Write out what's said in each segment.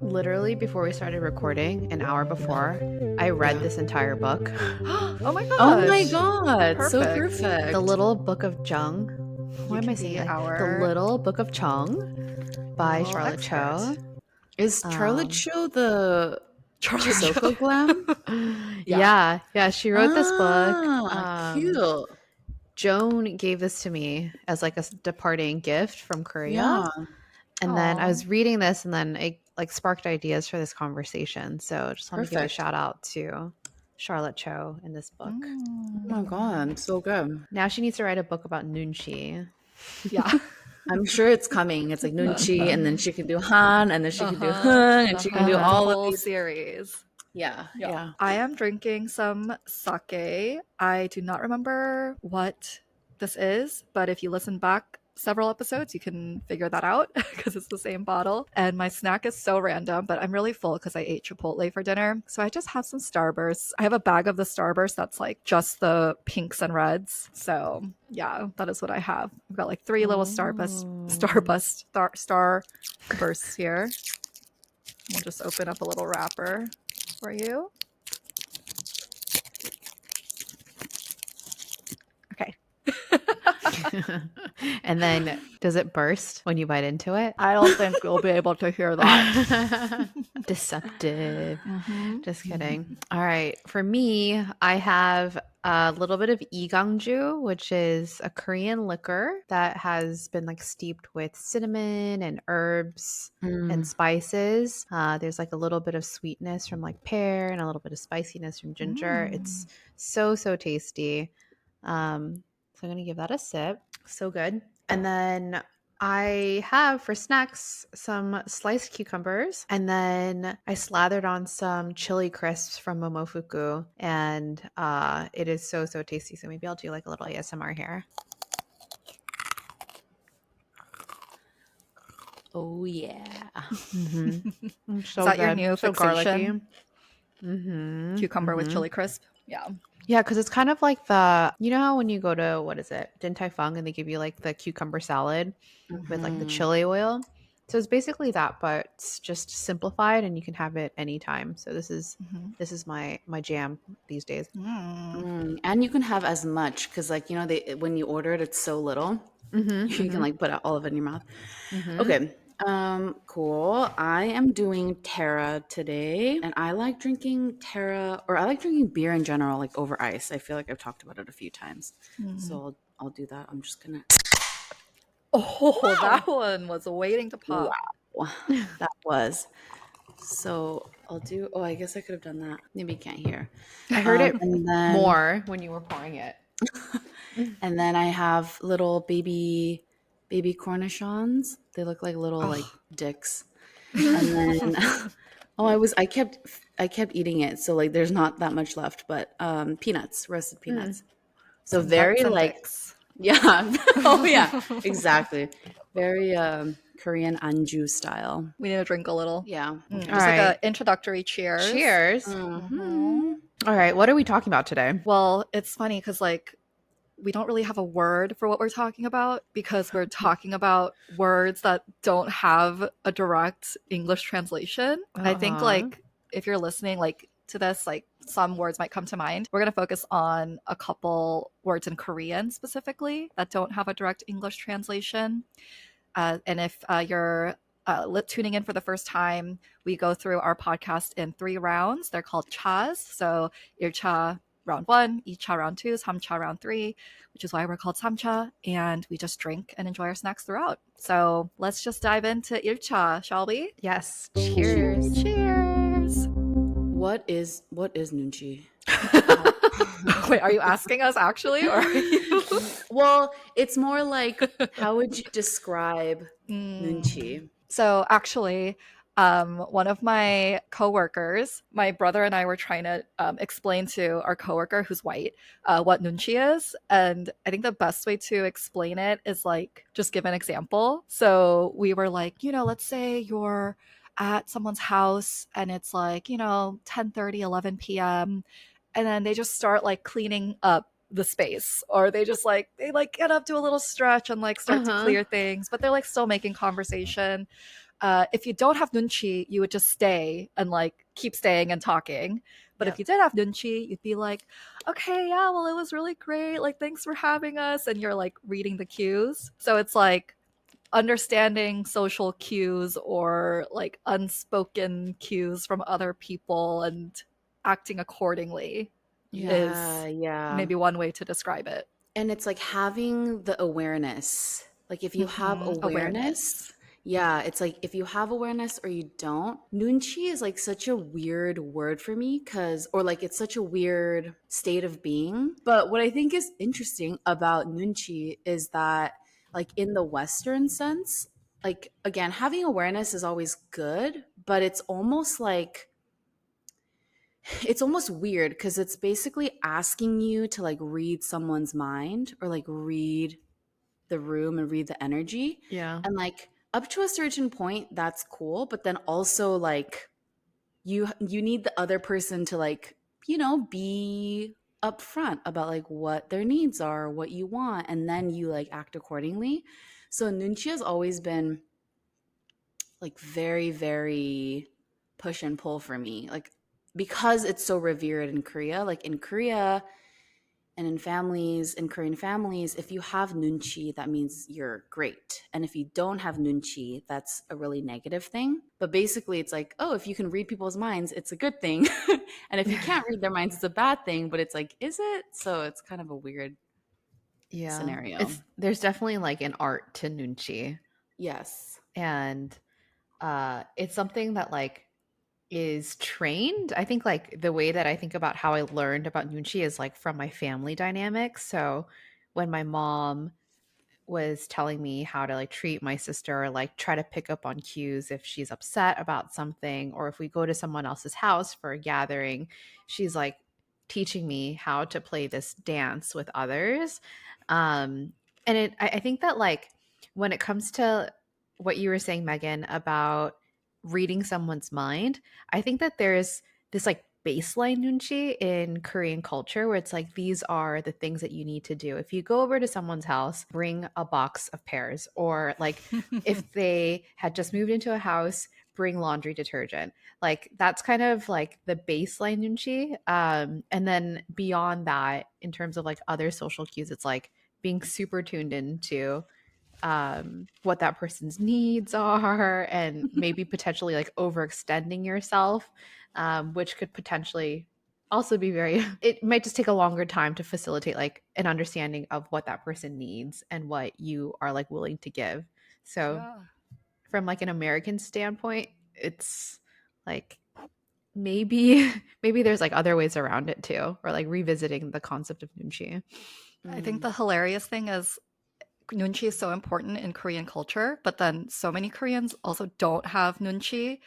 Literally before we started recording, an hour before, I read this entire book. Oh my gosh. Oh my god, so Perfect. perfect. The Little Book of Jeong. Why am I saying that? The Little Book of Chong by little Charlotte Cho. Is Charlotte Cho the Charlotte Soko Cho. Glam? Yeah, she wrote this book. Cute. Joan gave this to me as like a departing gift from Korea. Yeah. And then I was reading this and then it like sparked ideas for this conversation. So just want to give a shout out to Charlotte Cho in this book. Oh my god, so good. Now she needs to write a book about Nunchi. Yeah. I'm sure it's coming. It's like Nunchi, and then she can do Han, and then she can do Hun, and she can do all of these series. Yeah. I am drinking some sake. I do not remember what this is, but if you listen back several episodes, you can figure that out because it's the same bottle. And my snack is so random, but I'm really full because I ate Chipotle for dinner. So I just have some Starbursts. I have a bag of the Starburst that's like just the pinks and reds. So yeah, that is what I have. I've got like 3 little Starbursts here. We'll just open up a little wrapper for you. Okay. And then does it burst when you bite into it? I don't think you'll be able to hear that. Deceptive. Just kidding. All right. For me, I have a little bit of igangju, which is a Korean liquor that has been like steeped with cinnamon and herbs and spices. There's like a little bit of sweetness from like pear and a little bit of spiciness from ginger. It's so tasty. So I'm going to give that a sip. So good. And then I have for snacks some sliced cucumbers, and then I slathered on some chili crisps from Momofuku, and it is so tasty. So maybe I'll do like a little ASMR here. Oh yeah. So is that your new so fixation? Garlicky. Cucumber with chili crisp? Yeah. Yeah, because it's kind of like you know how when you go to, what is it, Din Tai Fung, and they give you like the cucumber salad with like the chili oil. So it's basically that, but it's just simplified and you can have it anytime. So this is my jam these days. And you can have as much because like, you know, when you order it, it's so little. You can like put all of it in your mouth. Okay. Cool. I am doing Terra today, and I like drinking Terra, or I like drinking beer in general, like over ice. I feel like I've talked about it a few times, so I'll do that. I'm just gonna. Oh, wow. That one was waiting to pop. Wow, that was. So I'll do. Oh, I guess I could have done that. Maybe you can't hear. I heard it more when you were pouring it. And then I have little baby cornichons. They look like little like dicks. And then I kept eating it, so like there's not that much left, but peanuts, roasted peanuts. So very like dicks. Yeah. Oh yeah, exactly. Very Korean anju style. We need to drink a little. Yeah. Just like an introductory cheers. Cheers. All right, what are we talking about today? Well, it's funny because like we don't really have a word for what we're talking about because we're talking about words that don't have a direct English translation. And I think like if you're listening like to this, like some words might come to mind. We're going to focus on a couple words in Korean specifically that don't have a direct English translation. And if you're tuning in for the first time, we go through our podcast in 3 rounds. They're called chas. So 1차 round 1, 2차 round 2, 3차 round 3, which is why we're called samcha, and we just drink and enjoy our snacks throughout. So let's just dive into 1차, shall we? Yes. Cheers. Cheers. What is Nunchi? Wait, are you asking us actually, or are you? Well, it's more like, how would you describe Nunchi? So actually, one of my coworkers, my brother and I were trying to explain to our coworker who's white what nunchi is. And I think the best way to explain it is like just give an example. So we were like, you know, let's say you're at someone's house and it's like, you know, 10:30, 11 p.m. And then they just start like cleaning up the space, or they just like they like get up, do a little stretch, and like start to clear things, but they're like still making conversation. If you don't have nunchi, you would just stay and like keep staying and talking. But if you did have nunchi, you'd be like, okay, yeah, well, it was really great. Like, thanks for having us. And you're like reading the cues. So it's like understanding social cues or like unspoken cues from other people and acting accordingly is Yeah. maybe one way to describe it. And it's like having the awareness. Like if you have awareness, Awareness. yeah, it's like if you have awareness or you don't. Nunchi is like such a weird word for me because, or like it's such a weird state of being. But what I think is interesting about nunchi is that, like in the Western sense, like again, having awareness is always good, but it's almost weird because it's basically asking you to like read someone's mind or like read the room and read the energy. Yeah. And like up to a certain point, that's cool. But then also like you need the other person to like, be upfront about like what their needs are, what you want, and then you like act accordingly. So Nunchi has always been like very, very push and pull for me. Like because it's so revered in Korea, like in Korea and in Korean families, if you have nunchi, that means you're great. And if you don't have nunchi, that's a really negative thing. But basically it's like, oh, if you can read people's minds, it's a good thing. And if you can't read their minds, it's a bad thing. But it's like, is it? So it's kind of a weird scenario. There's definitely like an art to nunchi. Yes. And it's something that like is trained. I think like the way that I think about how I learned about Nunchi is like from my family dynamics. So when my mom was telling me how to like treat my sister or like try to pick up on cues if she's upset about something, or if we go to someone else's house for a gathering, she's like teaching me how to play this dance with others. And I think that like when it comes to what you were saying, Megan, about reading someone's mind, I think that there's this like baseline nunchi in Korean culture where it's like these are the things that you need to do. If you go over to someone's house, bring a box of pears, or like if they had just moved into a house, bring laundry detergent. Like that's kind of like the baseline nunchi. And then beyond that, in terms of like other social cues, it's like being super tuned into what that person's needs are, and maybe potentially like overextending yourself, which could potentially also be very it might just take a longer time to facilitate like an understanding of what that person needs and what you are like willing to give. So Yeah. from like an American standpoint, it's like maybe maybe there's like other ways around it too, or like revisiting the concept of nunchi. I think the hilarious thing is nunchi is so important in Korean culture, but then so many Koreans also don't have nunchi.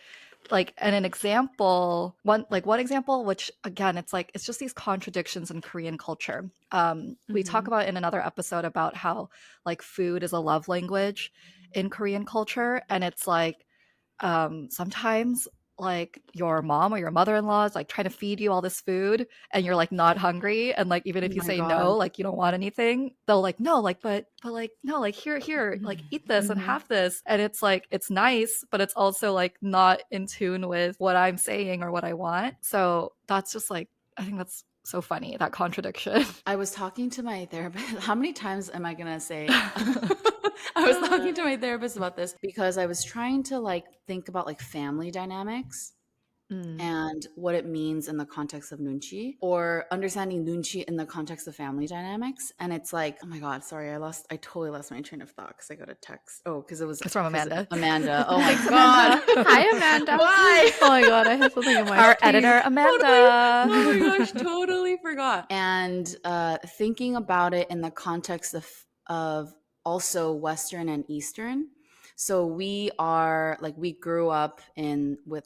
Like, and an example, one example, which again, it's like it's just these contradictions in Korean culture. We talk about in another episode about how like food is a love language in Korean culture, and it's like sometimes like your mom or your mother-in-law is like trying to feed you all this food and you're like not hungry, and like even Oh if you my say God. no, like you don't want anything, they'll like no, like but like no, like here like eat this and have this, and it's like it's nice, but it's also like not in tune with what I'm saying or what I want. So that's just like, I think that's so funny, that contradiction. I was talking to my therapist. How many times am I going to say? I was talking to my therapist about this because I was trying to like think about like family dynamics and what it means in the context of nunchi, or understanding nunchi in the context of family dynamics. And it's like, oh my God, sorry, I totally lost my train of thought because I got a text. Oh, because it was It's from Amanda. Amanda. Oh my God. Hi, Amanda. Why? Oh my God, I have something in my Our editor, Amanda. Oh my gosh, totally forgot. And thinking about it in the context of also Western and Eastern. So we grew up with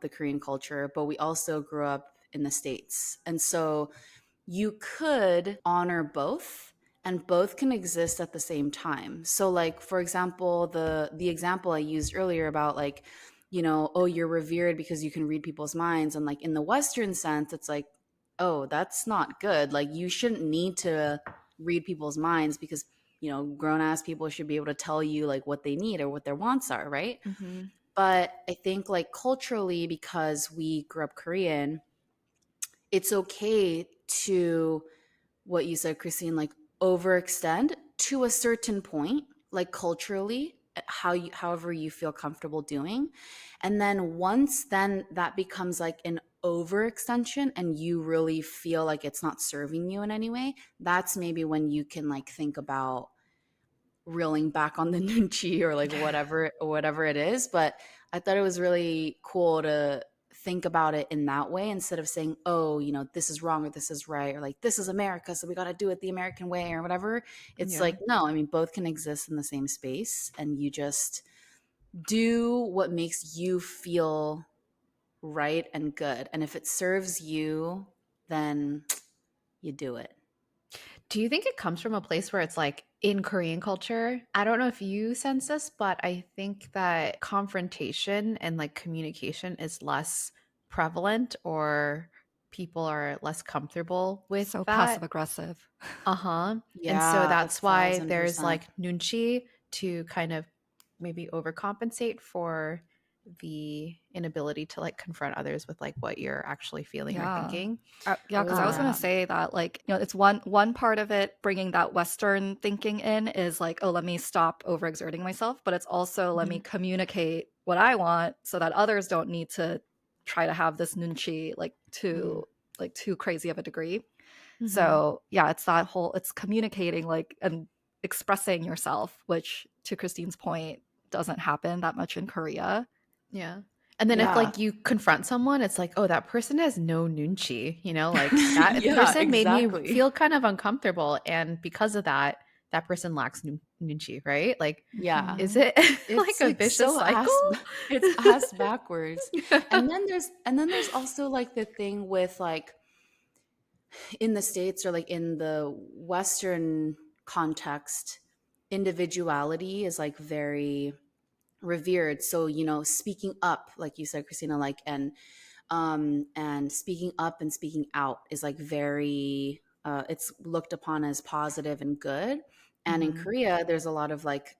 the Korean culture, but we also grew up in the States. And so you could honor both, and both can exist at the same time. So like for example, the example I used earlier about like, oh, you're revered because you can read people's minds, and like in the Western sense, it's like, oh, that's not good. Like, you shouldn't need to read people's minds because, grown ass people should be able to tell you like what they need or what their wants are, right? Mm-hmm. But I think like culturally, because we grew up Korean, it's okay to, what you said, Christine, like overextend to a certain point, like culturally, however you feel comfortable doing. And then once then that becomes like an overextension and you really feel like it's not serving you in any way, that's maybe when you can like think about reeling back on the Nunchi or like whatever it is. But I thought it was really cool to think about it in that way instead of saying, oh, this is wrong or this is right, or like this is America, so we got to do it the American way or whatever. It's Yeah. like, no, I mean, both can exist in the same space, and you just do what makes you feel right and good. And if it serves you, then you do it. Do you think it comes from a place where it's like in Korean culture? I don't know if you sense this, but I think that confrontation and like communication is less prevalent, or people are less comfortable with So passive that. aggressive. Uh-huh. And so Yeah, that's why there's 1,000%. like Nunchi to kind of maybe overcompensate for the inability to like confront others with like what you're actually feeling or Yeah. thinking. Yeah, because I was gonna Yeah. say that, like, it's one part of it, bringing that Western thinking in is like, oh, let me stop overexerting myself, but it's also let me Mhm. communicate what I want so that others don't need to try to have this nunchi Mhm. like too crazy of a degree. Mhm. So yeah, it's communicating like and expressing yourself, which to Christine's point doesn't happen that much in Korea. Yeah. And then if Yeah. like you confront someone, it's like, oh, that person has no nunchi, like that Yeah, person made me exactly. feel kind of uncomfortable. And because of that, that person lacks nunchi, right? Like, Yeah. is Mhm. it like It's a like vicious so cycle? it's ass backwards. And then there's also like the thing with like in the States or like in the Western context, individuality is like very revered. So, speaking up, like you said, Christina, like and speaking up and speaking out is like very it's looked upon as positive and good. And in Mhm. Korea, there's a lot of like,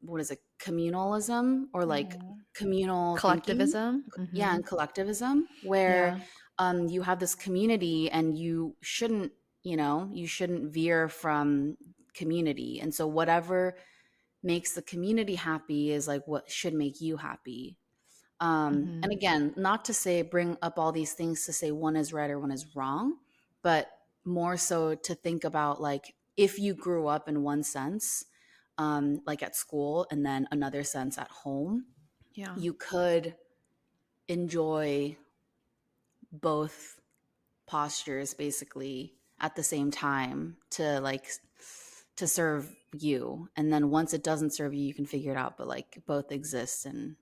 what is it, communalism or like Oh. communal thinking, Collectivism. yeah, Mhm. and collectivism, where Yeah. you have this community and you shouldn't veer from community. And so whatever makes the community happy is like what should make you happy. And Mhm. again, not to say bring up all these things to say one is right or one is wrong, but more so to think about like if you grew up in one sense, like at school, and then another sense at home, Yeah. you could enjoy both postures basically at the same time to serve you. And then once it doesn't serve you, you can figure it out. But like both exist, and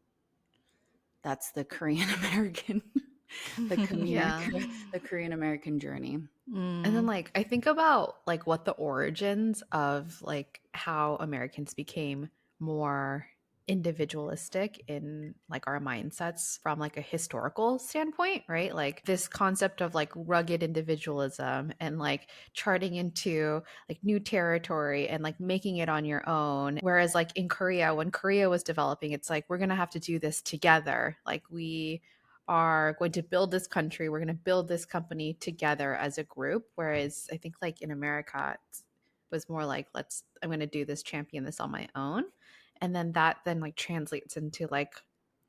that's the Korean American the community Yeah. the Korean American journey. And then Mm. like I think about like what the origins of like how Americans became more individualistic in like our mindsets from like a historical standpoint, right? Like this concept of like rugged individualism and like charting into like new territory and like making it on your own. Whereas like in Korea, when Korea was developing, it's like we're going to have to do this together. Like we are going to build this country, we're going to build this company together as a group. Whereas I think like in America it was more like I'm going to do this, champion this on my own. And then that then like translates into like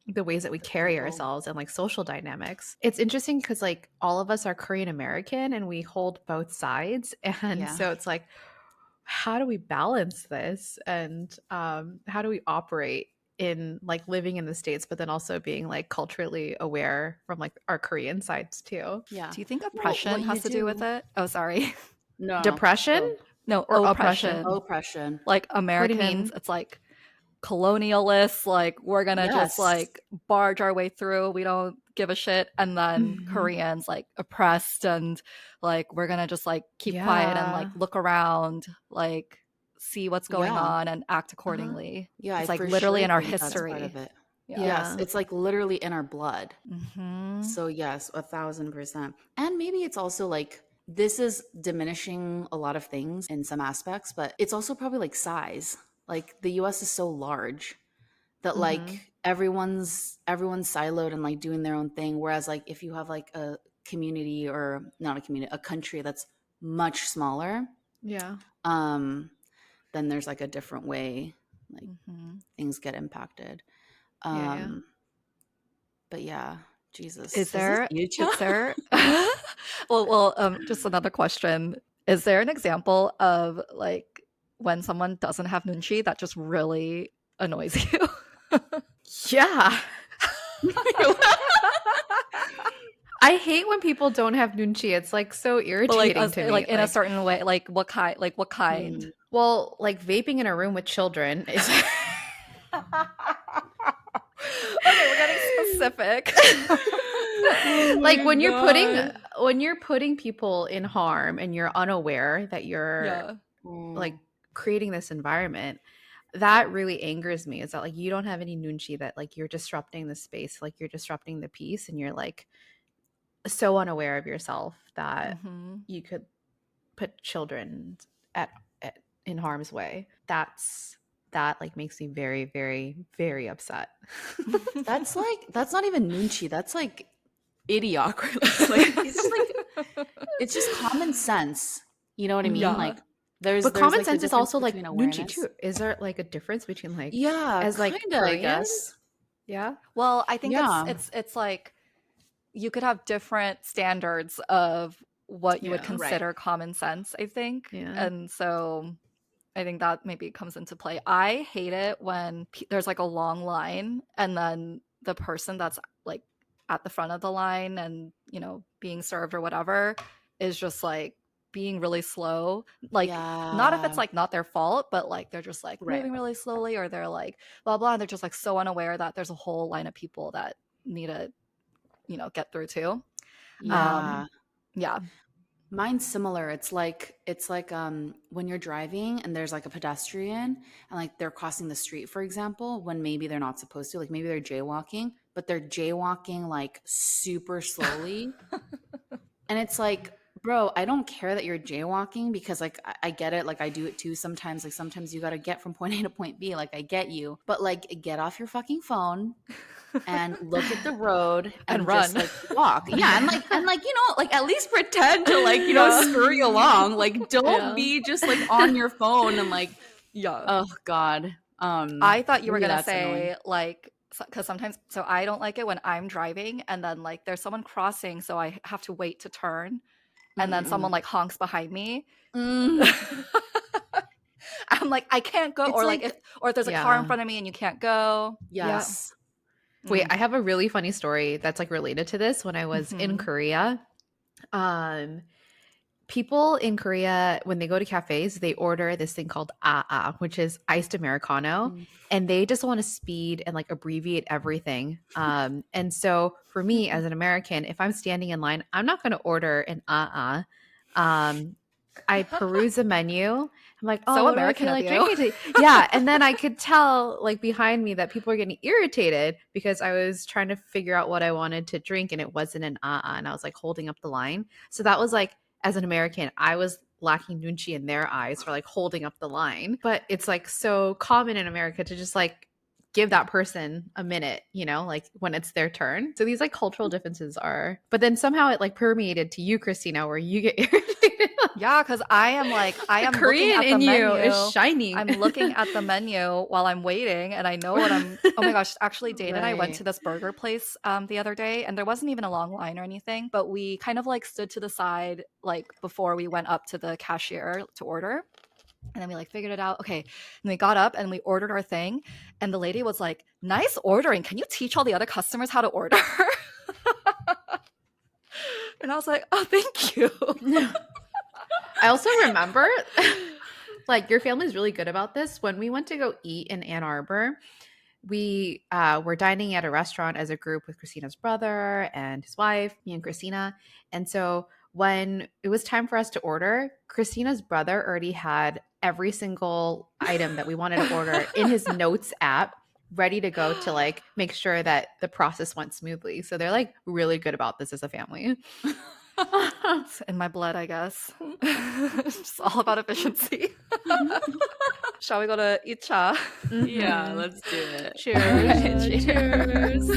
the ways that we The carry people. ourselves and like social dynamics. It's interesting because like all of us are Korean American and we hold both sides. And Yeah. so it's like, how do we balance this? And how do we operate in like living in the States, but then also being like culturally aware from like our Korean sides too? Yeah. Do you think Well, oppression what you has to do with do. it? Oh, sorry. No. Depression Go. No, or oppression? oppression. Oppression. Like What do you Americans, mean? it's like colonialists, like we're gonna just Yes. like barge our way through. We don't give a shit. And then Mhm. Koreans like oppressed and like we're gonna just like keep quiet and like Yeah. look around, like see what's going Yeah. on and act Uh-huh. accordingly. Yeah, I It's like for literally sure in our think that's part history. of it. Yeah. Yes, Yeah. it's like literally in our blood. Mm-hmm. So yes, 1,000%. And maybe it's also like this is diminishing a lot of things in some aspects, but it's also probably like size. Like the US is so large that Mm-hmm. like everyone's siloed and like doing their own thing. Whereas like if you have like a community or not a community, a country that's much smaller, Yeah. um, then there's like a different way like Mm-hmm. things get impacted. Yeah. Yeah. Um, but yeah, Jesus. Is Is this there you, is Cha? there just another question. Is there an example of like when someone doesn't have nunchi that just really annoys you? Yeah. I hate when people don't have nunchi. It's like so But like irritating to me. like in a certain way, like what kind? Like what kind? Mm. Well, like vaping in a room with children is Okay, we're getting specific. Oh like my God. when you're putting people in harm and you're unaware that you're Yeah. like Mm. creating this environment. That really angers me is that like you don't have any nunchi, that like you're disrupting the space, like you're disrupting the peace, and you're like so unaware of yourself that Mm-hmm. you could put children at in harm's way. That like makes me very, very, very upset. That's not even nunchi. That's like idiocracy. Like it's just common sense. You know what I mean? Yeah. Like But there's common like the sense is difference also like between nunchi awareness. too. Is there like a difference between like Yeah, as like kinda, I Koreans? guess. Yeah. Well, I think Yeah. it's like you could have different standards of what you would Yeah. Right. consider common sense, I think. Yeah. And so I think that maybe comes into play. I hate it when there's like a long line and then the person that's like at the front of the line and, being served or whatever is just like being really slow. Like, not if it's Yeah. like not their fault, but like they're just like Right. moving really slowly or they're like blah, blah. And they're just like so unaware that there's a whole line of people that need to, get through too. Yeah. Yeah. Mine's similar. It's like when you're driving and there's like a pedestrian and like they're crossing the street, for example, when maybe they're not supposed to, like maybe they're jaywalking, but they're jaywalking like super slowly. And it's like, bro, I don't care that you're jaywalking because like I get it, like I do it too sometimes. Like sometimes you gotta get from point A to point B. Like I get you. But like get off your fucking phone and look at the road And and just run. like walk. Yeah, and like at least pretend to like, Yeah. scurry along. Like don't Yeah. be just like on your phone and like Yeah. oh God. I thought you were Maybe gonna that's annoying. say like because sometimes so I don't like it when I'm driving and then like there's someone crossing, so I have to wait to turn, and then someone Mm-mm. like honks behind me. Mm. I'm like I can't go, It's or like like if there's a car in Yeah. front of me and you can't go. Yeah. yes. Wait, Mm. I have a really funny story that's like related to this. When I was in Mhm. Korea, um, people in Korea, when they go to cafes, they order this thing called which is iced Americano, Mm. and they just want to speed and like abbreviate everything. And so for me as an American, if I'm standing in line, I'm not going to order an I peruse the menu. I'm like, oh, So what do I American feel of like you. drinking today? Yeah. And then I could tell like behind me that people are getting irritated because I was trying to figure out what I wanted to drink and it wasn't an and I was like holding up the line. So that was like, as an American, I was lacking nunchi in their eyes for like holding up the line. But it's like so common in America to just like give that person a minute, like when it's their turn. So these like cultural differences are, but then somehow it like permeated to you, Christina, where you get irritated. Yeah, because I am The looking Korean at the in you menu. is shining. I'm looking at the menu while I'm waiting, and I know what I'm. Oh my gosh! Actually, Dane and I went Right. to this burger place the other day, and there wasn't even a long line or anything, but we kind of like stood to the side like before we went up to the cashier to order. And then we like figured it out. Okay. And we got up and we ordered our thing. And the lady was like, nice ordering. Can you teach all the other customers how to order? And I was like, oh, thank you. I also remember like your family's really good about this. When we went to go eat in Ann Arbor, we were dining at a restaurant as a group with Christina's brother and his wife, me and Christina. And so when it was time for us to order, Christina's brother already had every single item that we wanted to order in his notes app, ready to go to like make sure that the process went smoothly. So they're like really good about this as a family. It's in my blood, I guess. It's just all about efficiency. Shall we go to Icha? Yeah, let's do it. Cheers. Cheers.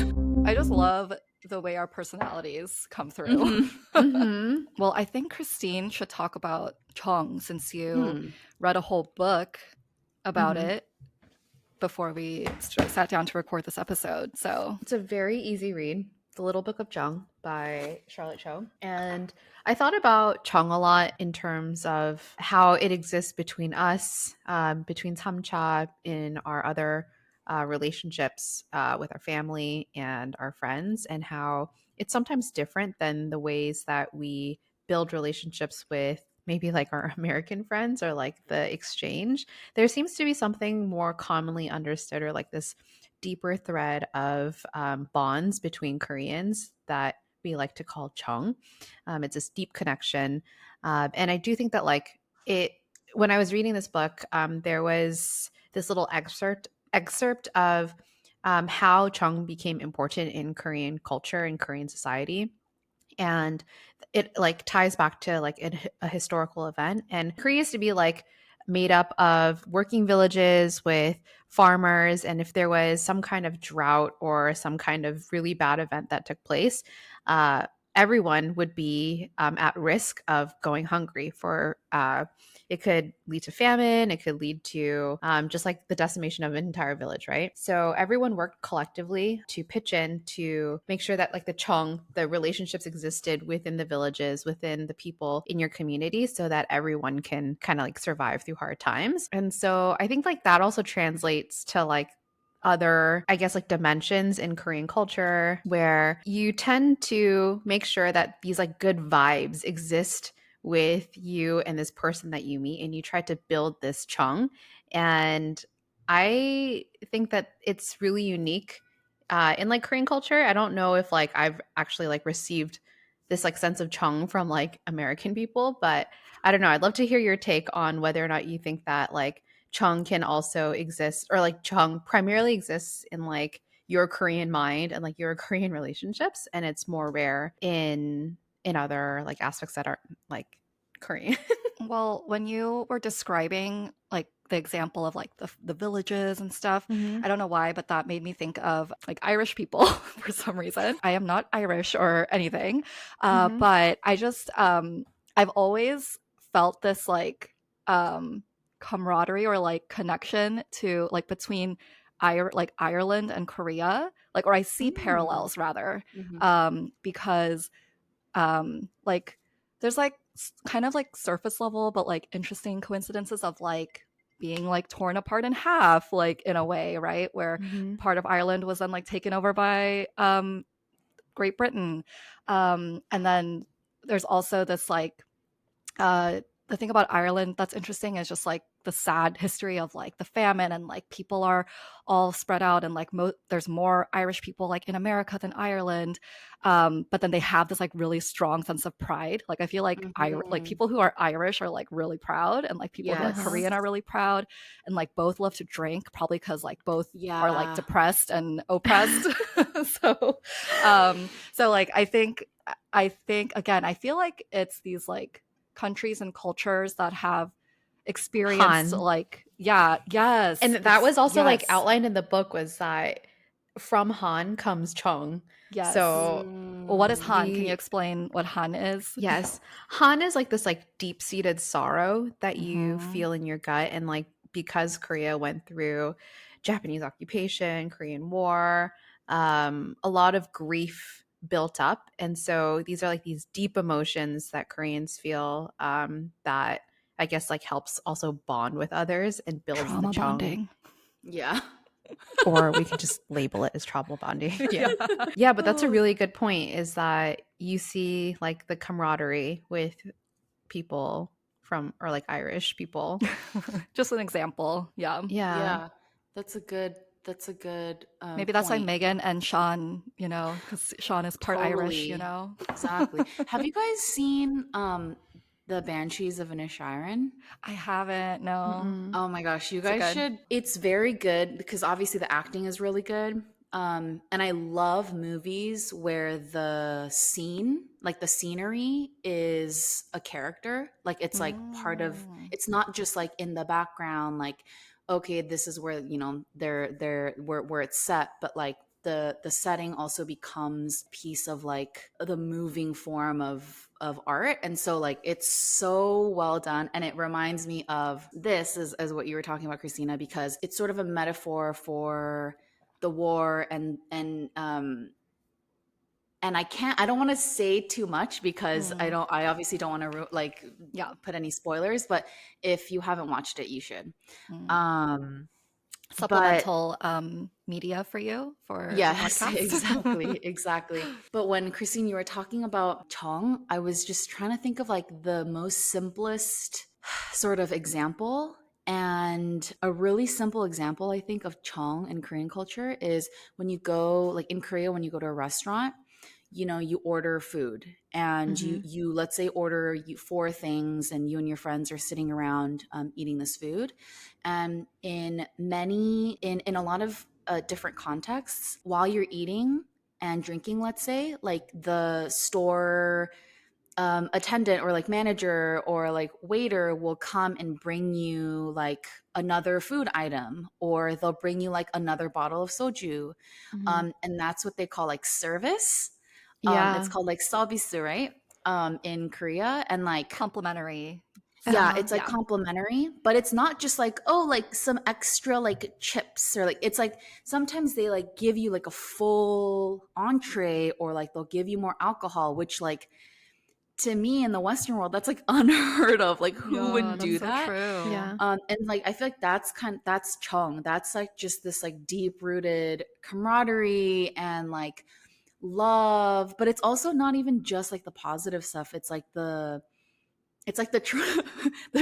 I just love the way our personalities come through. Well, I think Christine should talk about Chong since you read a whole book about it before we sat down to record this episode. So it's a very easy read. The Little Book of Jeong by Charlotte Cho. And I thought about Chong a lot in terms of how it exists between us, between samcha in our other relationships with our family and our friends, and how it's sometimes different than the ways that we build relationships with maybe like our American friends or like the exchange. There seems to be something more commonly understood or like this deeper thread of bonds between Koreans that we like to call Chong. It's this deep connection. And I do think that like it, when I was reading this book, there was this little excerpt of how Chong became important in Korean culture and Korean society. And it like ties back to like a historical event. And Korea used to be like made up of working villages with farmers. And if there was some kind of drought or some kind of really bad event that took place, everyone would be at risk of going hungry for it could lead to famine, it could lead to just like the decimation of an entire village, right? So everyone worked collectively to pitch in to make sure that like the relationships existed within the villages, within the people in your community, so that everyone can kind of like survive through hard times. And so I think like that also translates to like other, I guess, like dimensions in Korean culture where you tend to make sure that these like good vibes exist with you and this person that you meet, and you try to build this chung. And I think that it's really unique in like Korean culture. I don't know if like I've actually like received this like sense of chung from like American people, but I don't know. I'd love to hear your take on whether or not you think that like Chung can also exist, or like Chung primarily exists in like your Korean mind and like your Korean relationships, and it's more rare in other like aspects that are like Korean. well, when you were describing like the example of like the villages and stuff, I don't know why, but that made me think of like Irish people for some reason. I am not Irish or anything, but I just I've always felt this like camaraderie or like connection to like between Ireland and Korea, like, or I see parallels rather, because like there's like kind of like surface level but like interesting coincidences of like being like torn apart in half, like in a way, right, where part of Ireland was then like taken over by Great Britain, and then there's also this like the thing about Ireland that's interesting is just like the sad history of like the famine, and like people are all spread out, and like there's more Irish people like in America than Ireland, but then they have this like really strong sense of pride. Like I feel like like people who are Irish are like really proud, and like people who are Korean are really proud, and like both love to drink, probably because like both are like depressed and oppressed. so so like I think again, I feel like it's these like countries and cultures that have experienced Han. like yes, And that was also like outlined in the book, was that from Han comes Chong. yes. So Well, what is Han? Can you explain what Han is? Yes. Han is like this like deep-seated sorrow that you feel in your gut, and like because Korea went through Japanese occupation, Korean War, a lot of grief built up. And so these are like these deep emotions that Koreans feel, that I guess like helps also bond with others and builds Trauma the Chong. bonding. Yeah. Or we could just label it as trauma bonding. Yeah, but that's a really good point, is that you see like the camaraderie with people from, or like Irish people. Just an example. Yeah. That's a good Maybe that's why point. Megan and Sean, you know, because Sean is part Irish, you know. Exactly. Have you guys seen The Banshees of Inisherin. I haven't, no. Mm-mm. Oh my gosh, you Is it guys good? should. It's very good because obviously the acting is really good. And I love movies where the scene, like the scenery, is a character. Like it's like part of. Mm. It's not just like in the background. Like, okay, this is where they're where it's set, but like the setting also becomes piece of like the moving form of art. And so like it's so well done, and it reminds me of this as what you were talking about, Christina, because it's sort of a metaphor for the war. And I don't want to say too much because Mm. I obviously don't want to Yeah. put any spoilers, but if you haven't watched it, you should. Mm. um but Supplemental media for you for the yes, podcast. exactly. But when Christine, you were talking about Chong, I was just trying to think of like the most simplest sort of example. And a really simple example, I think, of Chong in Korean culture is when you go, like in Korea, when you go to a restaurant, you order food, and you Mm-hmm. you let's say order four things, and you and your friends are sitting around eating this food. And in a lot of different contexts, while you're eating and drinking, let's say, like the store attendant or like manager or like waiter will come and bring you like another food item, or they'll bring you like another bottle of soju. Mm-hmm. And that's what they call like service. It's Yeah. called like 서비스, right? In Korea. And like, Complimentary. yeah, Uh-huh. it's like Yeah. complimentary, but it's not just like, oh, like some extra like chips, or like it's like sometimes they like give you like a full entree, or like they'll give you more alcohol, which like to me in the Western world, that's like unheard of. Like who Yeah, would that's do so that? true. Yeah. And like I feel like that's Chong. That's like just this like deep rooted camaraderie and like love, but it's also not even just like the positive stuff. It's like the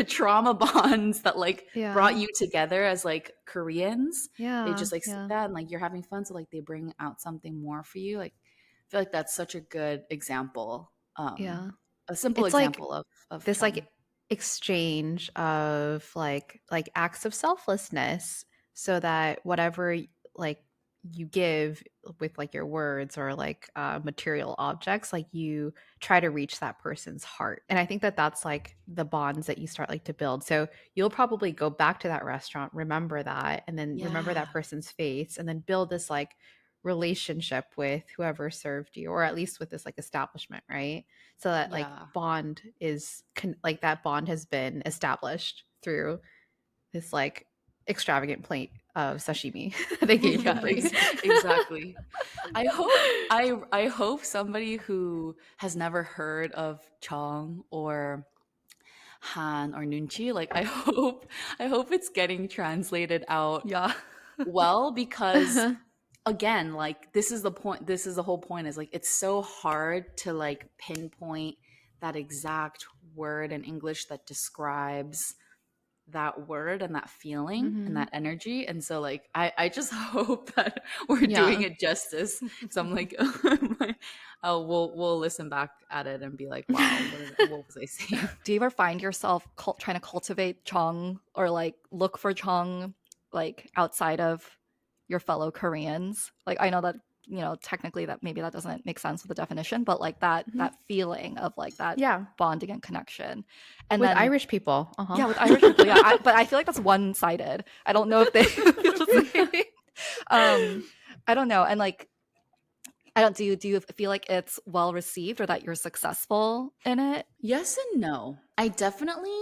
trauma bonds that like brought Yeah. you together as like Koreans. They Yeah. just like sit Yeah. that, and like you're having fun, so like they bring out something more for you. Like I feel like that's such a good example. Yeah. A simple It's like example of this like Chong. exchange of like acts of selflessness, so that whatever like you give with like your words or like material objects, like you try to reach that person's heart. And I think that that's like the bonds that you start like to build. So you'll probably go back to that restaurant, remember that, and then remember Yeah. that person's face, and then build this like relationship with whoever served you, or at least with this like establishment, right? So that like Yeah. bond is like that bond has been established through this like extravagant plate of sashimi they gave for Yeah, free. exactly. I hope somebody who has never heard of Chong or Han or Nunchi, like I hope it's getting translated out Yeah. well, because again, like this is the point, this is the whole point, is like it's so hard to like pinpoint that exact word in English that describes that word and that feeling and Hmm. that energy. And so like I just hope that we're doing Yeah. it justice. So I'm like oh, we'll listen back at it and be like, wow, what was I saying? Do you ever find yourself trying to cultivate Chong or like look for Chong like outside of your fellow Koreans? Like I know that technically that maybe that doesn't make sense with the definition, but like that Hmm. that feeling of like that Yeah. bonding and connection. And With then Irish people. yeah, with Uh-huh. Irish people, yeah. But I feel like that's one sided. I don't know if they feel the same. I don't know. And like I don't do you feel like it's well received or that you're successful in it? Yes and no. I definitely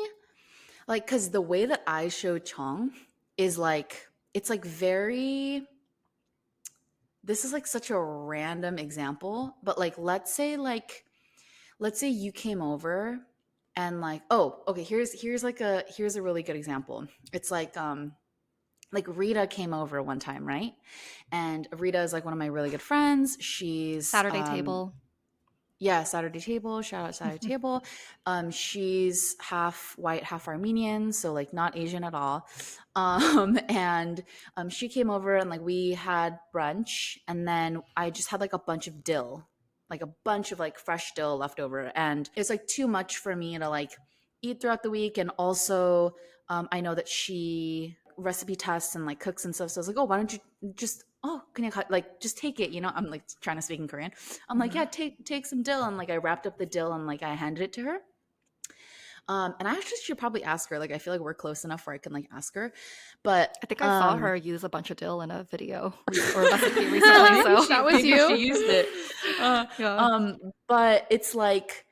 like, because the way that I show Chong is like, it's like very, this is like such a random example, but like let's say you came over and like, oh, okay, here's a really good example. It's like Rita came over one time, right? And Rita is like one of my really good friends. She's Saturday table. yeah, Saturday Table, shout out Saturday Table. She's half white, half Armenian, so like not Asian at all. And she came over and like we had brunch, and then I just had like a bunch of like a bunch of like fresh dill left over, and it's like too much for me to like eat throughout the week. And also, I know that she recipe tests and like cooks and stuff. So I was like, oh, why don't you just, oh, can you like just take it? You know, I'm like trying to speak in Korean. I'm like, yeah, take some dill. And like I wrapped up the dill and like I handed it to her. And I actually should probably ask her. Like, I feel like we're close enough where I can like ask her. But I think I saw her use a bunch of dill in a video or a recipe recently. So that was maybe you. she used it. yeah. But it's like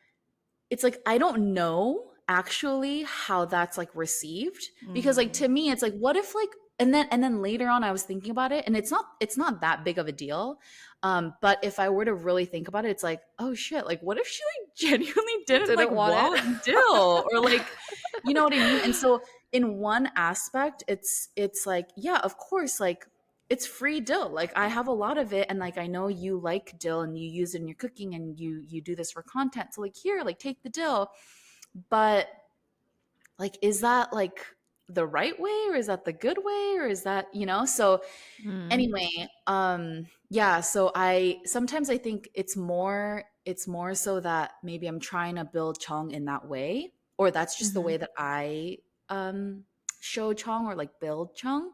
I don't know actually how that's like received, because like to me it's like, what if like, and then later on I was thinking about it, and it's not that big of a deal. But if I were to really think about it, it's like, oh shit, like what if she like genuinely didn't like want want it. dill, or like, you know what I mean? And so in one aspect it's like, yeah, of course, like it's free dill. Like I have a lot of it, and like I know you like dill and you use it in your cooking and you do this for content. So like, here, like take the dill. But like, is that like the right way, or is that the good way, or is that, you know? So anyway, yeah, so I sometimes I think it's more so that maybe I'm trying to build Chong in that way, or that's just the way that I show Chong or like build Chong.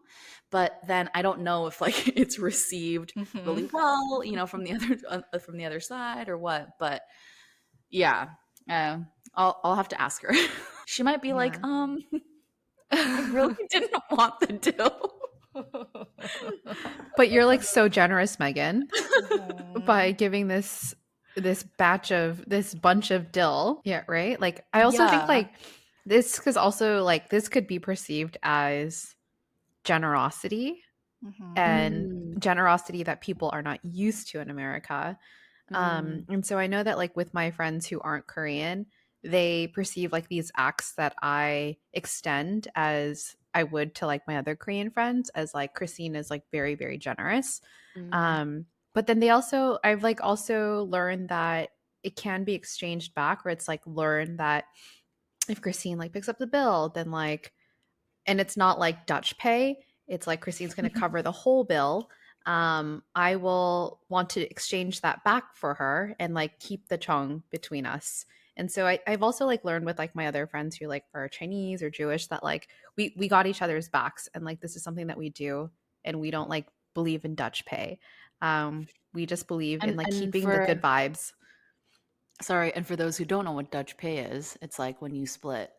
But then I don't know if like it's received really well, you know, from the other side or what. But yeah, I'll have to ask her. She might be like, I really didn't want the dill. But you're like so generous, Megan, by giving this bunch of dill. Yeah, right? Like I also think Yeah. like this, because also like this could be perceived as generosity, and Mm. generosity that people are not used to in America. Mm. And so I know that like with my friends who aren't Korean, they perceive like these acts that I extend as I would to like my other Korean friends as like Christine is like very, very generous. Mm. But then I've like also learned that it can be exchanged back, where it's like learn that if Christine like picks up the bill, then like, and it's not like Dutch pay, it's like Christine's going to cover the whole bill. I will want to exchange that back for her and like keep the chong between us. And so I've also like learned with like my other friends who like are Chinese or Jewish that like we got each other's backs, and like this is something that we do, and we don't like believe in Dutch pay. We just believe in like And keeping the good for vibes. sorry, and for those who don't know what Dutch pay is, it's like when you split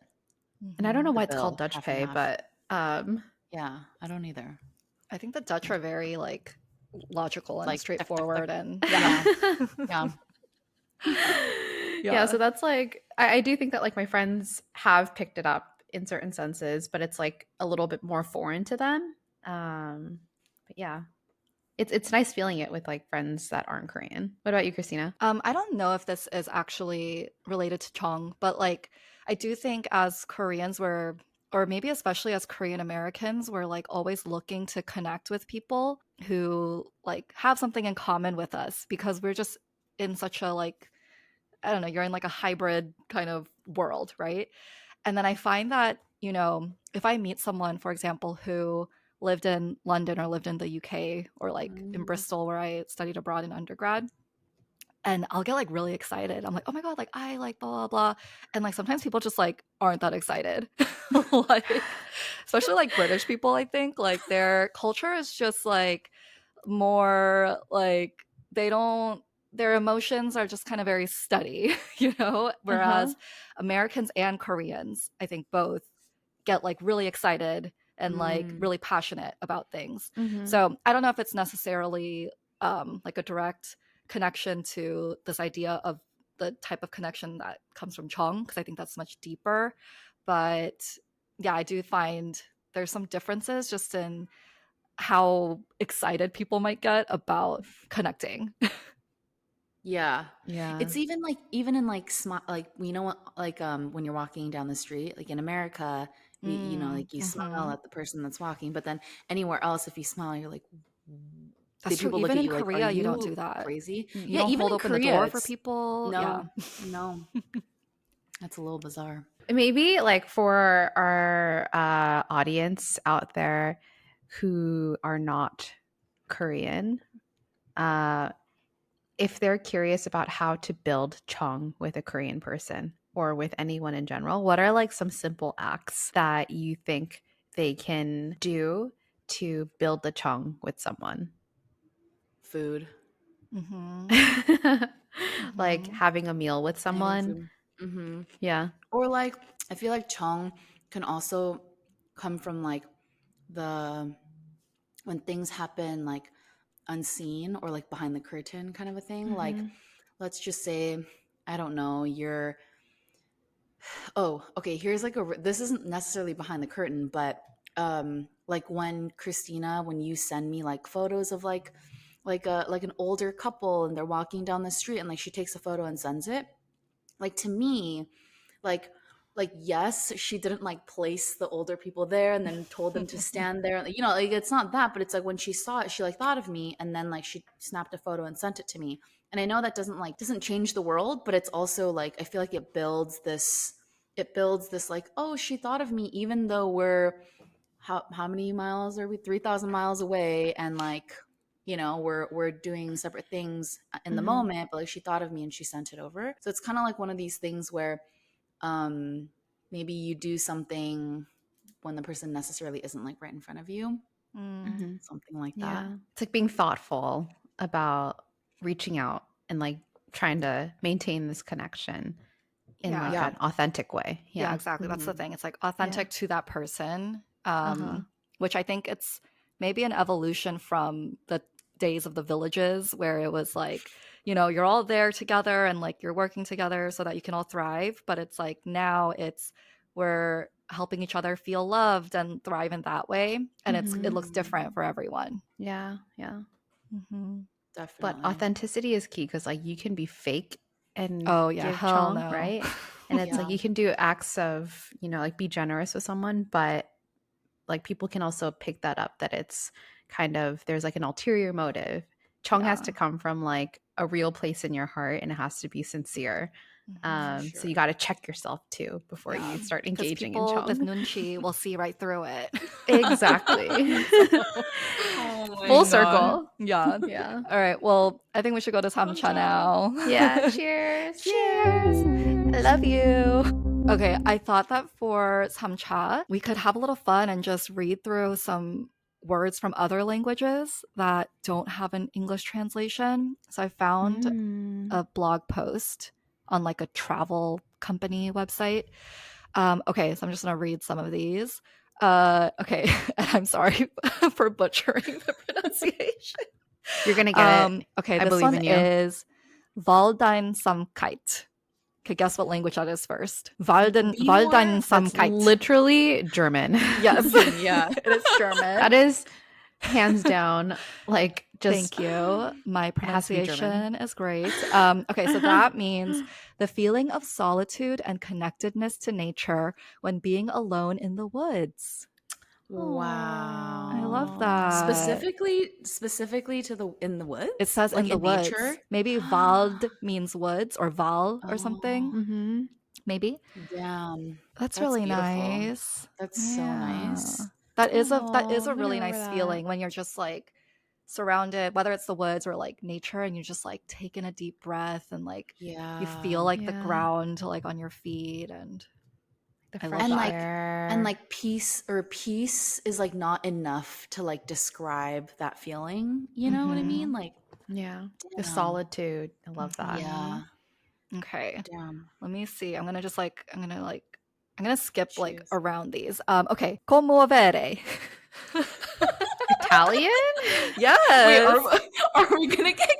And I don't know the why it's called bill Dutch half and pay, half. but Yeah, I don't either. I think the Dutch are very like logical and Like tuck, tuck, tuck. straightforward, and Yeah, yeah. yeah, so that's like I do think that like my friends have picked it up in certain senses, but it's like a little bit more foreign to them. But yeah, it's nice feeling it with like friends that aren't Korean. What about you, Christina? I don't know if this is actually related to Chong, but like I do think as Koreans or maybe especially as Korean Americans, we're like always looking to connect with people who like have something in common with us, because we're just in such a like, I don't know, you're in like a hybrid kind of world, right? And then I find that, you know, if I meet someone, for example, who lived in London or lived in the UK or like in Mm. Bristol where I studied abroad in undergrad, and I'll get like really excited. I'm like, oh my God, like I like blah, blah, blah. And like sometimes people just like aren't that excited. Like, especially like British people, I think like their culture is just like more like they don't, their emotions are just kind of very steady, you know? Uh-huh. Whereas Americans and Koreans, I think both get like really excited and like Mm. really passionate about things. Mm-hmm. So I don't know if it's necessarily like a direct connection to this idea of the type of connection that comes from Chong, because I think that's much deeper. But yeah, I do find there's some differences just in how excited people might get about connecting. Yeah. Yeah. It's even in like like, you know what, like when you're walking down the street, like in America, you know, like you smile Mm-hmm. at the person that's walking, but then anywhere else, if you smile, you're like, That's the true. people look Even at in you like, are Korea, you don't you do that. crazy? You Yeah, don't even hold in open the Korea, door for it's people. Yeah. no, no, that's a little bizarre. Maybe like for our audience out there who are not Korean, uh, if they're curious about how to build Chong with a Korean person, or with anyone in general, what are like some simple acts that you think they can do to build the Chong with someone? Food. Like having a meal with Having someone. food. Mm-hmm. Yeah. Or like, I feel like Chong can also come from like the when things happen like unseen or like behind the curtain kind of a thing. Like, let's just say, I don't know, you're oh, okay, here's like this isn't necessarily behind the curtain, but like when Christina, when you send me like photos of like an older couple and they're walking down the street and like she takes a photo and sends it, like to me, like yes, she didn't like place the older people there and then told them to stand there, you know, like it's not that, but it's like when she saw it, she like thought of me and then like she snapped a photo and sent it to me. And I know that doesn't change the world, but it's also like I feel like it builds this like, oh, she thought of me even though we're how many miles are we, 3,000 miles away, and like, you know, we're doing separate things in the moment, but like she thought of me and she sent it over. So it's kind of like one of these things where maybe you do something when the person necessarily isn't like right in front of you, something like that. Yeah. It's like being thoughtful about reaching out and like trying to maintain this connection in like Yeah. an authentic way. Yeah, Yeah. exactly. That's the thing. It's like authentic to that person, Uh-huh. which I think it's maybe an evolution from the days of the villages where it was like, you know, you're all there together and like you're working together so that you can all thrive. But it's like now we're helping each other feel loved and thrive in that way. And it looks different for everyone. Yeah. Yeah. But Definitely. authenticity is key because like you can be fake and Oh yeah, give hell Chong, no. right? And it's like Yeah. you can do acts of, you know, like be generous with someone, but like people can also pick that up that it's kind of there's like an ulterior motive. Chong has to come from like a real place in your heart and it has to be sincere. So you got to check yourself too before you start Because engaging in people with Chong. Nunchi will see right through it. Exactly. Oh my Full God. circle. Yeah. Yeah. All right. Well, I think we should go to samcha now. Yeah. Cheers. Cheers. I love you. Okay, I thought that for samcha, we could have a little fun and just read through some words from other languages that don't have an English translation. So I found a blog post on like a travel company website. Okay, so I'm just gonna read some of these. Okay, I'm sorry for butchering the pronunciation. You're going to get it. Okay, I this believe one in you. is Waldeinsamkeit. Okay, guess what language that is first. Waldeinsamkeit. That's literally German. Yes. Yeah. It is German. That is hands down like just Thank you. My has to be German. pronunciation is great. Okay, so that means the feeling of solitude and connectedness to nature when being alone in the woods. Wow. I love that. Specifically to the in the woods? It says like in the woods. nature? Maybe Wald means woods or Val or Oh, something. Maybe. damn. That's really beautiful. nice. That's so nice. That is a I'm really gonna nice remember feeling when you're just like surrounded, whether it's the woods or like nature, and you're just like taking a deep breath and like Yeah. you feel like the ground like on your feet, and the I fresh love that. air. And like peace is like not enough to like describe that feeling. You know what I mean? Like, yeah. The damn. solitude. I love that. Yeah. Okay. Damn. Let me see. I'm gonna skip like Cheers. around these. Okay. Commuovere. Italian? Yes. Wait, are we gonna get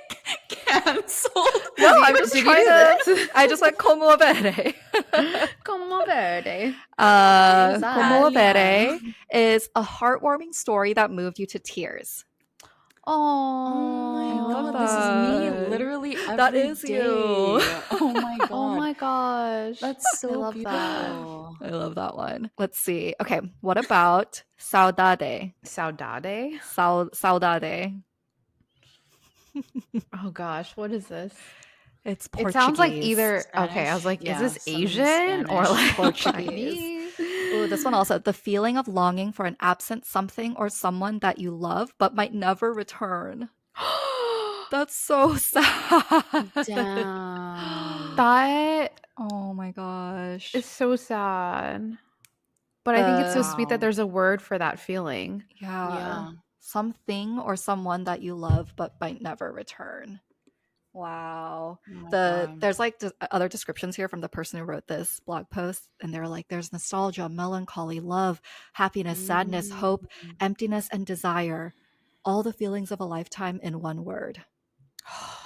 canceled? No, I'm just Did you trying do to. this? I just went commuovere. Como verde. Commuovere is a heartwarming story that moved you to tears. Oh my Oh, love God, this is that. me literally every That is day. you. Oh my God. Oh my gosh. That's so I love that. beautiful. I love that one. Let's see. Okay, what about saudade? Saudade? Saudade. Oh gosh, what is this? It's Portuguese. It sounds like either Spanish. okay, I was like, Yeah, is this some Asian or Spanish. like Portuguese. Chinese? Ooh, this one also. The feeling of longing for an absent something or someone that you love but might never return. That's so sad. Damn. That Oh my gosh. is so sad. But I think it's so sweet that Wow. there's a word for that feeling. Yeah. Yeah. Something or someone that you love but might never return. Wow. Oh my God. There's like other descriptions here from the person who wrote this blog post, and they're like, there's nostalgia, melancholy, love, happiness, sadness, Mm. hope, emptiness, and desire. All the feelings of a lifetime in one word. Oh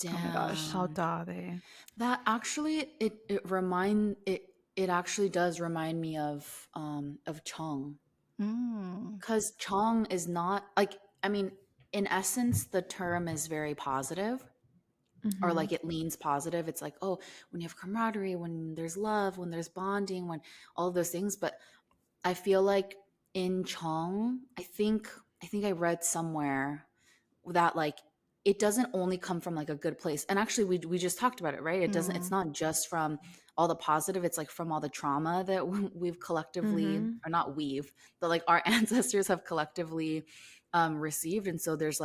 my gosh. Damn. Saudade. That actually it actually does remind me of Chong. Mm. Because Chong is not like, I mean, in essence, the term is very positive, or like it leans positive. It's like, oh, when you have camaraderie, when there's love, when there's bonding, when all of those things. But I feel like in Chong, I think I read somewhere that like it doesn't only come from like a good place. And actually we just talked about it, right? It's Mm. not just from all the positive, it's like from all the trauma that we've collectively, or not we've, but like our ancestors have collectively received. And so there's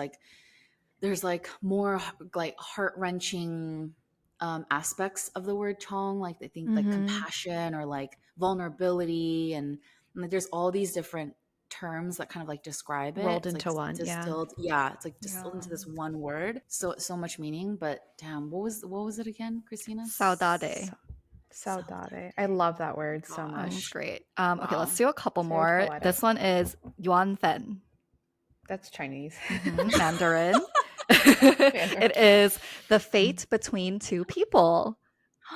more like heart-wrenching aspects of the word Chong, like I think like compassion or like vulnerability, and like there's all these different terms that kind of like describe it. Rolled It's like into one. Yeah. distilled, it's like distilled into this one word. So much meaning. But damn, what was it again, Christina? Saudade. Saudade. I love that word so God. It's much. great. Okay, Wow. let's do a couple It's very more. poetic. This one is Yuan Fen. That's Chinese. Mandarin. It is the fate between two people,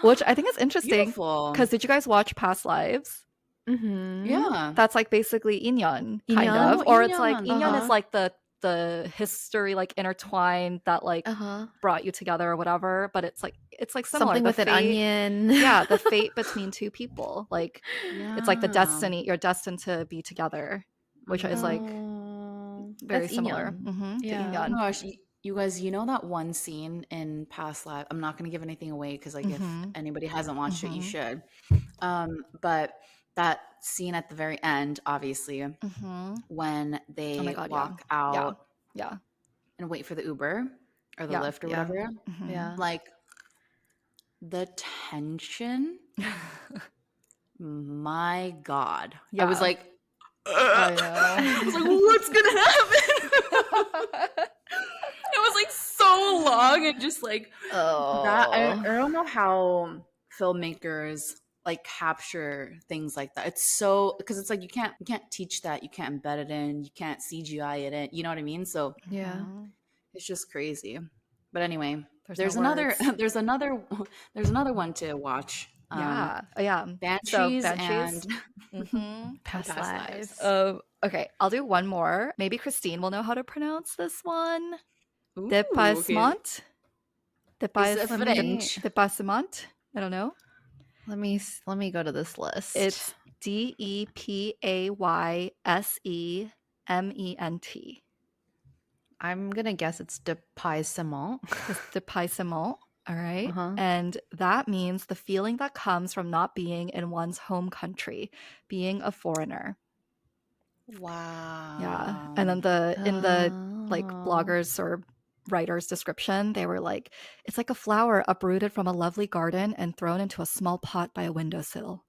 which I think is interesting Beautiful. because did you guys watch Past Lives? Yeah. That's like basically inyon, kind Inyon? of, Oh, or it's like inyon. inyon is Uh-huh. like the history like intertwined that like brought you together or whatever, but it's like similar. Something The with an fate, onion. yeah, the fate between two people, like it's like the Yeah. destiny. You're destined to be together, which is like Oh, very that's similar Inyon. to Yeah. Oh inyon. my gosh, you guys, you know that one scene in Past Life? I'm not going to give anything away because, like, if anybody hasn't watched it, you should. But that scene at the very end, obviously, when Oh they my god, walk yeah, out yeah, and wait for the Uber or the yeah, Lyft or Yeah. whatever, Yeah. like the tension, my God. I was yeah. like, I know. I was like, what's gonna happen? It was like so long and just like that. I don't know how filmmakers like capture things like that. It's so, because it's like you can't teach that, you can't embed it in, you can't CGI it in, you know what I mean? So Yeah. it's just crazy. But anyway, There's there's no another words. there's another one to watch. Yeah. So Banshees Banshees. and Past Past Lives. lives. Okay, I'll do one more. Maybe Christine will know how to pronounce this one. Ooh, okay. Dépassement. Is it French? Dépassement. I don't know. Let me go to this list. It's Depayssement. I'm gonna guess it's dépassement. It's dépassement. All right. Uh-huh. And that means the feeling that comes from not being in one's home country, being a foreigner. Wow. Yeah. And then in the like Oh. bloggers or writers description, they were like, it's like a flower uprooted from a lovely garden and thrown into a small pot by a windowsill.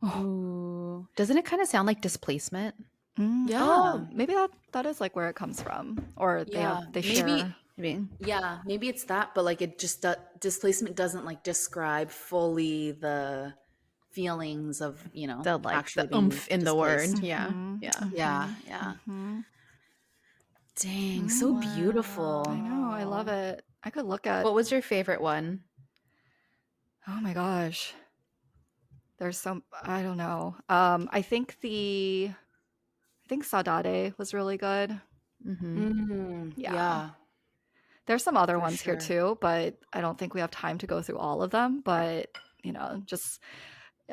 Ooh. Doesn't it kind of sound like displacement? Yeah. Oh, maybe that is like where it comes from, or Yeah, they maybe. share. Maybe. Yeah, maybe it's that, but like it just displacement doesn't like describe fully the feelings of The like actually the being oomph in the word. displaced. Yeah. Mhm, Yeah. Yeah, mhm, yeah. mhm. Dang, so beautiful. I know, I love it. I could look at. What was your favorite one? Oh my gosh, there's some. I don't know. I think Saudade was really good. Yeah, There's some other for ones here sure. too, but I don't think we have time to go through all of them. But just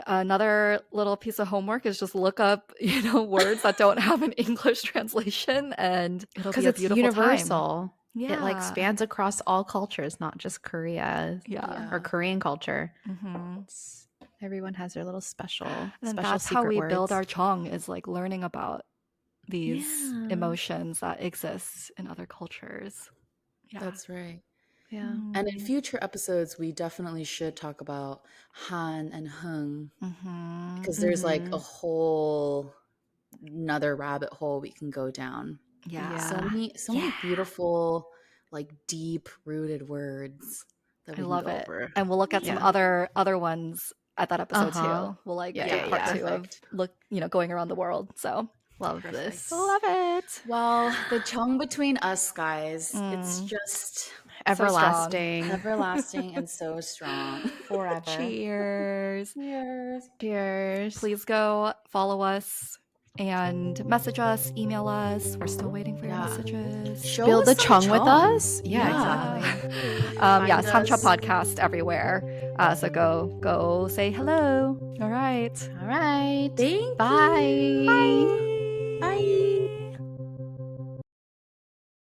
another little piece of homework is just look up, words that don't have an English translation, and it'll Because be a it's beautiful time. universal. It like Yeah. spans across all cultures, not just Korea Yeah. or Korean culture. Mhm. Everyone has their little special And special that's how secret we words. build our Chong, is like learning about these Yeah. emotions that exist in other cultures. Yeah. That's right. Yeah. And in future episodes, we definitely should talk about Han and Hung because there's like a whole another rabbit hole we can go down. So many beautiful, like deep rooted words that I we can love go it. over. And we'll look at some other ones at that episode too. We'll like part two of going around the world. So love this. Love it. Well, the Chong between us guys, it's just everlasting. So everlasting and so strong forever. Cheers. Cheers. Cheers. Please go follow us and message us, email us. We're still waiting for your messages. Show Build us the Chong with us. Yeah. Exactly. Samcha podcast everywhere. So go say hello. All right. Thank Bye. you. Bye. Bye.